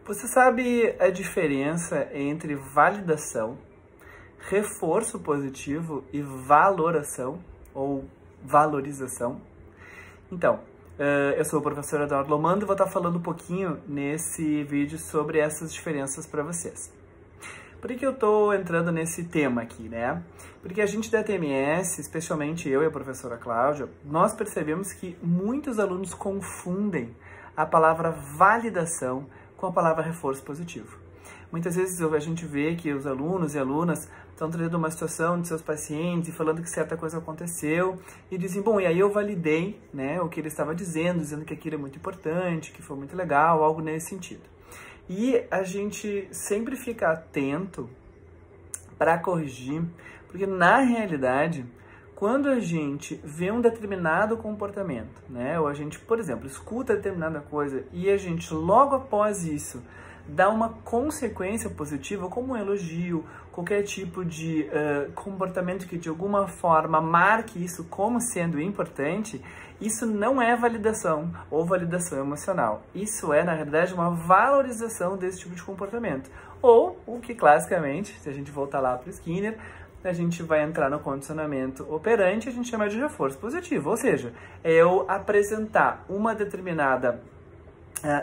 Você sabe a diferença entre validação, reforço positivo e valoração ou valorização? Então, eu sou o professor Eduardo Lomando e vou estar falando um pouquinho nesse vídeo sobre essas diferenças para vocês. Por que eu estou entrando nesse tema aqui, né? Porque a gente da TMS, especialmente eu e a professora Cláudia, nós percebemos que muitos alunos confundem a palavra validação com a palavra reforço positivo. Muitas vezes a gente vê que os alunos e alunas estão trazendo uma situação de seus pacientes e falando que certa coisa aconteceu e dizem, bom, e aí eu validei, né, o que ele estava dizendo que aquilo é muito importante, que foi muito legal, algo nesse sentido. E a gente sempre fica atento para corrigir, porque na realidade, quando a gente vê um determinado comportamento, né, ou a gente, por exemplo, escuta determinada coisa e a gente logo após isso dá uma consequência positiva, como um elogio, qualquer tipo de comportamento que de alguma forma marque isso como sendo importante, isso não é validação ou validação emocional. Isso é, na realidade, uma valorização desse tipo de comportamento. Ou o que classicamente, se a gente voltar lá para o Skinner, a gente vai entrar no condicionamento operante, a gente chama de reforço positivo. Ou seja, é eu apresentar uma determinada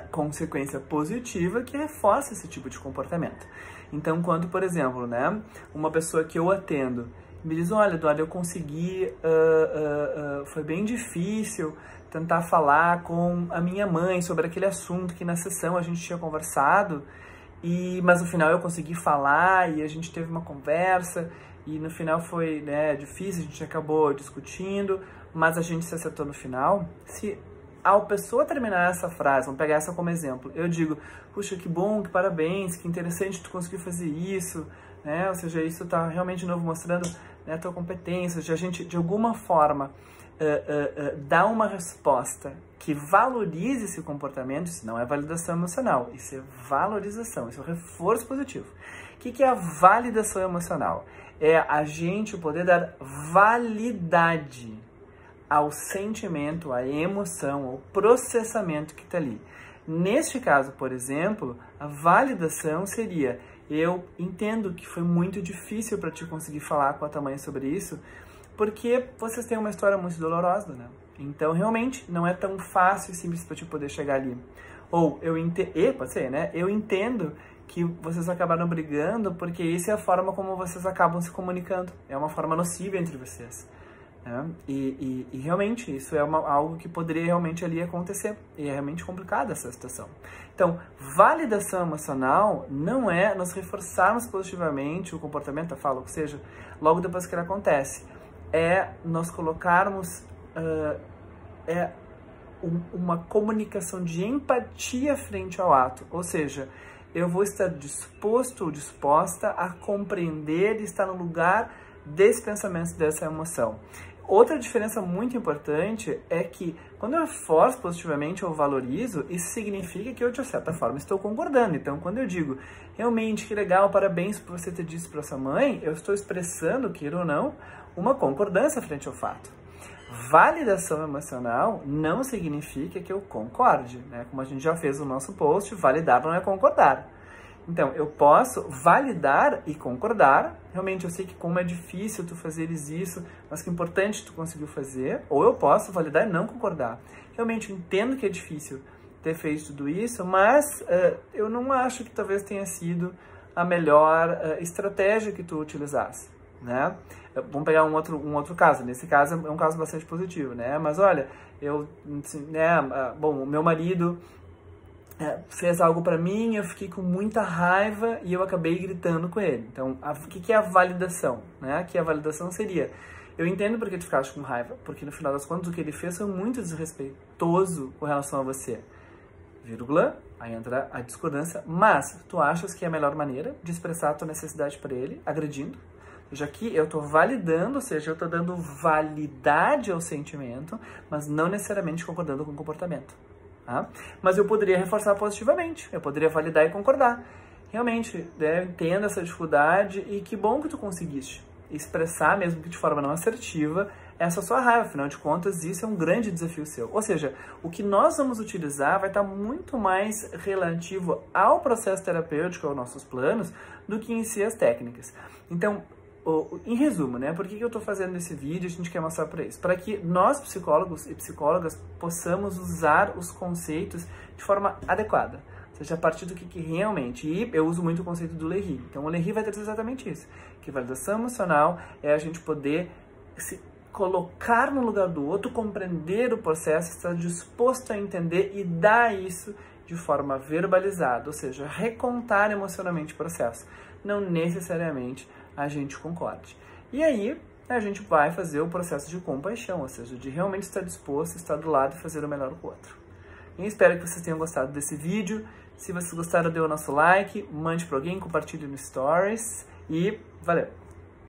consequência positiva que reforça esse tipo de comportamento. Então, quando, por exemplo, né, uma pessoa que eu atendo me diz, olha, Eduardo, eu consegui, foi bem difícil tentar falar com a minha mãe sobre aquele assunto que na sessão a gente tinha conversado, mas no final eu consegui falar e a gente teve uma conversa e no final foi, né, difícil, a gente acabou discutindo, mas a gente se acertou no final. Se a pessoa terminar essa frase, vamos pegar essa como exemplo, eu digo, puxa, que bom, que parabéns, que interessante tu conseguiu fazer isso, né? Ou seja, isso está realmente de novo mostrando, né, a tua competência, a gente de alguma forma dá uma resposta que valorize esse comportamento. Isso não é validação emocional, isso é valorização, isso é reforço positivo. O que é a validação emocional? É a gente poder dar validade ao sentimento, à emoção, ao processamento que está ali. Neste caso, por exemplo, a validação seria, eu entendo que foi muito difícil para te conseguir falar com a tua mãe sobre isso, porque vocês têm uma história muito dolorosa, né? Então, realmente, não é tão fácil e simples para te poder chegar ali. Ou, pode ser, né? Eu entendo que vocês acabaram brigando porque isso é a forma como vocês acabam se comunicando. É uma forma nociva entre vocês. E realmente isso é algo que poderia realmente ali acontecer, e é realmente complicada essa situação. Então, validação emocional não é nós reforçarmos positivamente o comportamento da fala, ou seja, logo depois que ele acontece, é nós colocarmos uma comunicação de empatia frente ao ato, ou seja, eu vou estar disposto ou disposta a compreender e estar no lugar desse pensamento, dessa emoção. Outra diferença muito importante é que quando eu reforço positivamente ou valorizo, isso significa que eu, de certa forma, estou concordando. Então, quando eu digo, realmente, que legal, parabéns por você ter dito para sua mãe, eu estou expressando, queira ou não, uma concordância frente ao fato. Validação emocional não significa que eu concorde, né? Como a gente já fez no nosso post, validar não é concordar. Então, eu posso validar e concordar. Realmente, eu sei que como é difícil tu fazeres isso, mas que é importante tu conseguiu fazer. Ou eu posso validar e não concordar. Realmente, eu entendo que é difícil ter feito tudo isso, mas eu não acho que talvez tenha sido a melhor estratégia que tu utilizasse, né? Vamos pegar um outro caso. Nesse caso, é um caso bastante positivo, né? Mas olha, bom, o meu marido fez algo para mim, eu fiquei com muita raiva e eu acabei gritando com ele. Então, o que é a validação? Né? Aqui a validação seria, eu entendo porque tu ficaste com raiva, porque no final das contas o que ele fez foi muito desrespeitoso com relação a você. Vírgula, aí entra a discordância, mas tu achas que é a melhor maneira de expressar a tua necessidade para ele, agredindo? Já que eu estou validando, ou seja, eu estou dando validade ao sentimento, mas não necessariamente concordando com o comportamento. Tá? Mas eu poderia reforçar positivamente, eu poderia validar e concordar. Realmente, eu entendo essa dificuldade e que bom que tu conseguiste expressar, mesmo que de forma não assertiva, essa sua raiva, afinal de contas, isso é um grande desafio seu. Ou seja, o que nós vamos utilizar vai estar muito mais relativo ao processo terapêutico, aos nossos planos, do que em si as técnicas. Então, em resumo, né, por que eu estou fazendo esse vídeo? A gente quer mostrar para isso, para que nós, psicólogos e psicólogas, possamos usar os conceitos de forma adequada, ou seja, a partir do que realmente, e eu uso muito o conceito do Lehigh. Então, o Lehigh vai trazer exatamente isso, que validação emocional é a gente poder se colocar no lugar do outro, compreender o processo, estar disposto a entender e dar isso de forma verbalizada, ou seja, recontar emocionalmente o processo. Não necessariamente a gente concorde. E aí, a gente vai fazer o processo de compaixão, ou seja, de realmente estar disposto, estar do lado e fazer o melhor com o outro. E espero que vocês tenham gostado desse vídeo. Se vocês gostaram, dê o nosso like, mande para alguém, compartilhe no Stories e valeu!